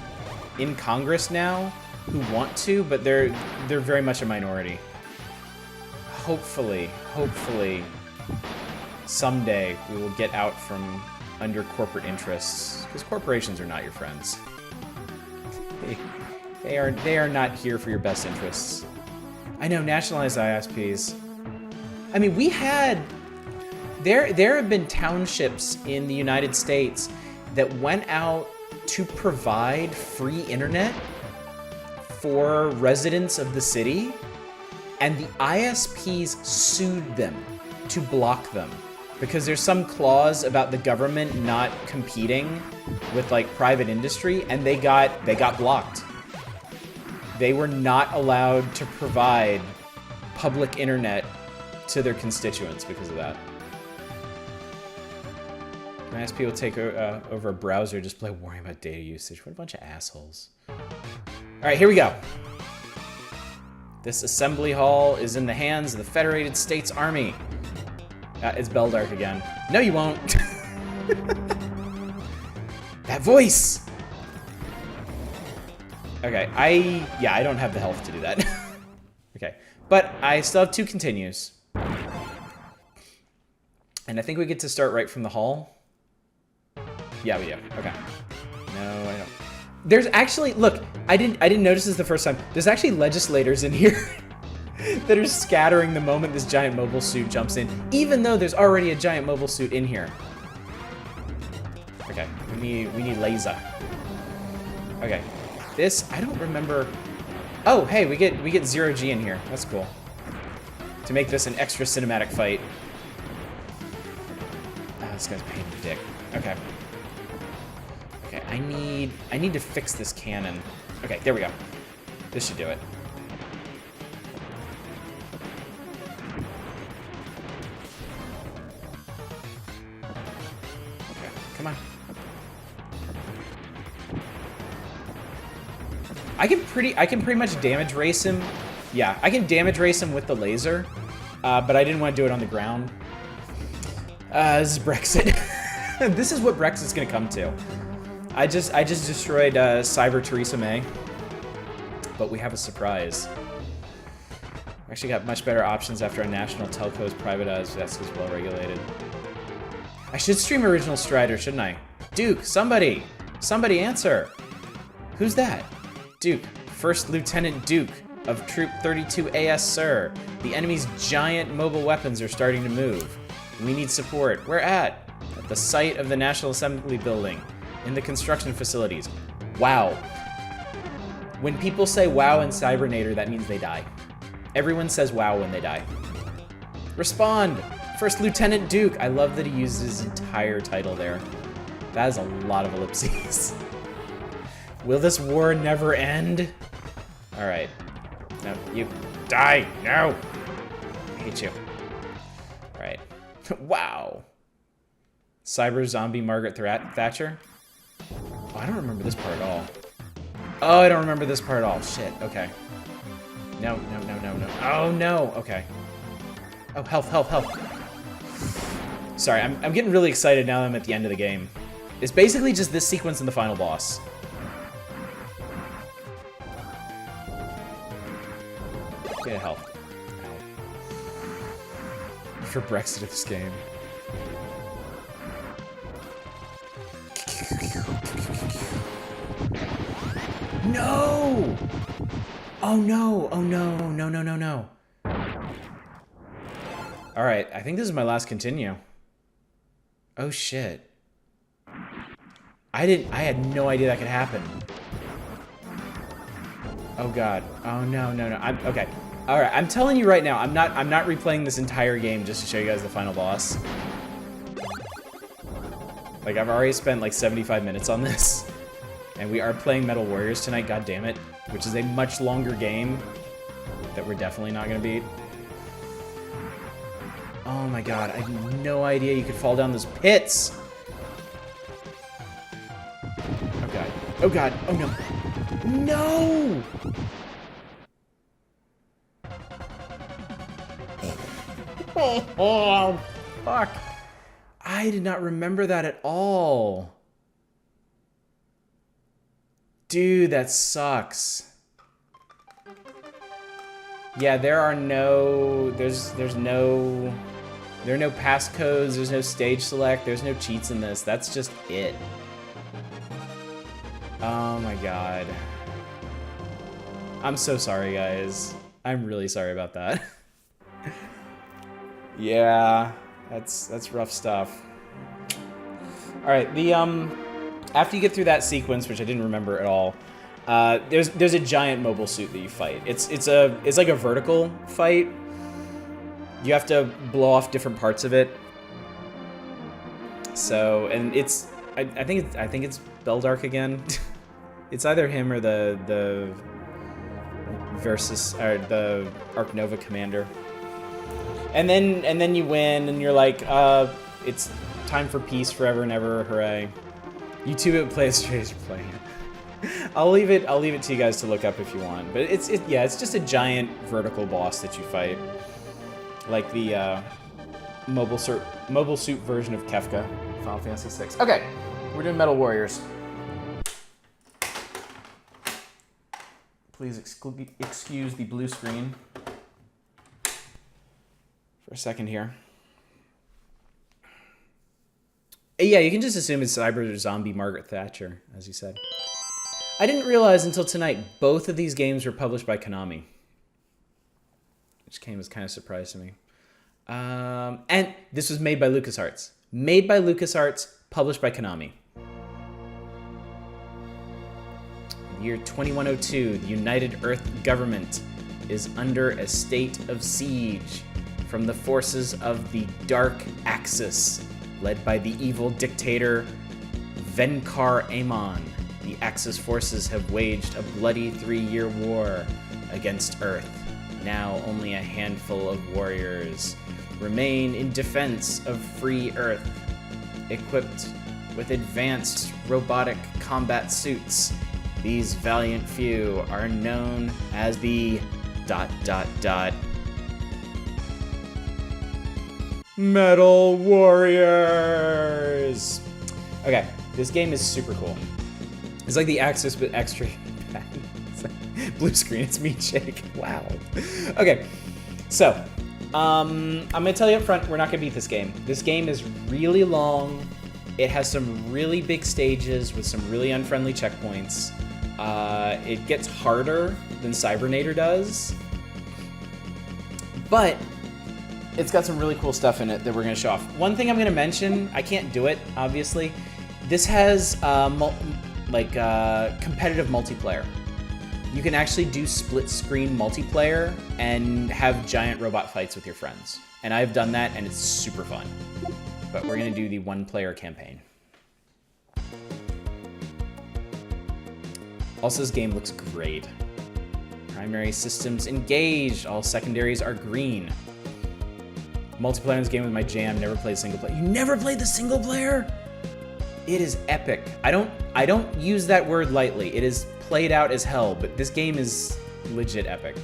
in Congress now who want to, but they're very much a minority. Hopefully, someday we will get out from under corporate interests, because corporations are not your friends. They are not here for your best interests. I know, nationalized ISPs. I mean, there have been townships in the United States that went out to provide free internet for residents of the city. And the ISPs sued them to block them because there's some clause about the government not competing with like private industry, and they got blocked. They were not allowed to provide public internet to their constituents because of that. An ISP will take over a browser just by worrying about data usage. What a bunch of assholes. All right, here we go. This assembly hall is in the hands of the Federated States Army. It's Beldark again. No, you won't. That voice! Okay, I don't have the health to do that. Okay, but I still have 2 continues. And I think we get to start right from the hall. Yeah, we do. Okay. No, I don't. There's actually, look, I didn't notice this the first time. There's actually legislators in here that are scattering the moment this giant mobile suit jumps in, even though there's already a giant mobile suit in here. Okay, we need laser. Okay, this, I don't remember. Oh, hey, we get 0 G in here. That's cool. To make this an extra cinematic fight. Oh, this guy's a pain in the dick. Okay. Okay, I need to fix this cannon. Okay, there we go. This should do it. Okay, come on. I can pretty much damage race him. Yeah, I can damage race him with the laser, but I didn't want to do it on the ground. This is Brexit. This is what Brexit's gonna come to. I just destroyed Cyber Theresa May, but we have a surprise. We actually got much better options after our national telco is privatized. That's as well regulated. I should stream original Strider, shouldn't I? Duke, somebody answer. Who's that? Duke, First Lieutenant Duke of Troop 32 AS, sir. The enemy's giant mobile weapons are starting to move. We need support. Where at? At the site of the National Assembly building, in the construction facilities. Wow. When people say wow in Cybernator, that means they die. Everyone says wow when they die. Respond! First Lieutenant Duke. I love that he uses his entire title there. That is a lot of ellipses. Will this war never end? Alright. No, you die! No! I hate you. Alright. Wow. Cyber Zombie Margaret Thatcher? Oh, I don't remember this part at all. Oh, I don't remember this part at all. Shit, okay. No. Oh, no! Okay. Oh, health. Sorry, I'm getting really excited now that I'm at the end of the game. It's basically just this sequence and the final boss. Get health. Ow. For Brexit of this game. No! Oh no! Oh no! No. Alright, I think this is my last continue. Oh shit. I had no idea that could happen. Oh god. Oh no. Okay. Alright, I'm telling you right now, I'm not replaying this entire game just to show you guys the final boss. Like, I've already spent like 75 minutes on this. And we are playing Metal Warriors tonight, god damn it. Which is a much longer game that we're definitely not gonna beat. Oh my god, I had no idea you could fall down those pits! Oh god. Oh god. Oh no. No! Oh, fuck. I did not remember that at all. Dude, that sucks. Yeah, there are no passcodes, there's no stage select, there's no cheats in this. That's just it. Oh my god. I'm so sorry, guys. I'm really sorry about that. Yeah, that's rough stuff. All right, the after you get through that sequence, which I didn't remember at all, there's a giant mobile suit that you fight. It's like a vertical fight. You have to blow off different parts of it. So, and it's I think it's Beldark again. It's either him or the Versus or the Arc Nova commander. And then you win, and you're like, it's time for peace forever and ever, hooray! YouTube play straight playing it. I'll leave it to you guys to look up if you want. But it's just a giant vertical boss that you fight, like the mobile suit version of Kefka, Final Fantasy VI. Okay, we're doing Metal Warriors. Please excuse the blue screen for a second here. Yeah, you can just assume it's Cyber Zombie Margaret Thatcher, as you said. I didn't realize until tonight both of these games were published by Konami, which came as kind of a surprise to me. And this was made by LucasArts. Made by LucasArts, published by Konami. In the year 2102, the United Earth government is under a state of siege from the forces of the Dark Axis, led by the evil dictator Venkar Amon. The Axis forces have waged a bloody 3-year war against Earth. Now only a handful of warriors remain in defense of free Earth, equipped with advanced robotic combat suits. These valiant few are known as the ... Metal Warriors. Okay, this game is super cool. It's like the Axis, but extra bad. Blue screen, it's me, Jake. Wow. Okay, so I'm gonna tell you up front, we're not gonna beat this game. This game is really long. It has some really big stages with some really unfriendly checkpoints. It gets harder than Cybernator does, but it's got some really cool stuff in it that we're gonna show off. One thing I'm gonna mention, I can't do it, obviously. This has competitive multiplayer. You can actually do split screen multiplayer and have giant robot fights with your friends. And I've done that and it's super fun. But we're gonna do the 1-player campaign. Also, this game looks great. Primary systems engaged. All secondaries are green. Multiplayer in this game with my jam. Never played single player. You never played the single player? It is epic. I don't use that word lightly. It is played out as hell, but this game is legit epic.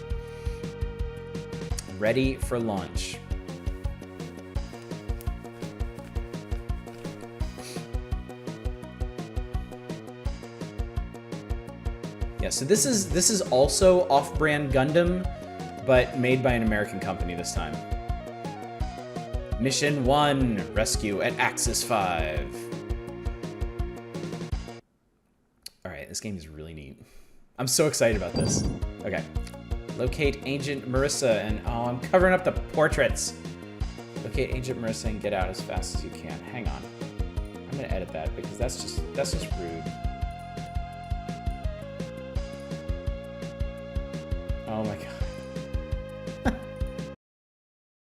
Ready for launch. Yeah, so this is also off-brand Gundam, but made by an American company this time. Mission 1, rescue at Axis 5. Alright, this game is really neat. I'm so excited about this. Okay. Locate Agent Marissa and... Oh, I'm covering up the portraits. Locate Agent Marissa and get out as fast as you can. Hang on. I'm gonna edit that because that's just rude. Oh my god.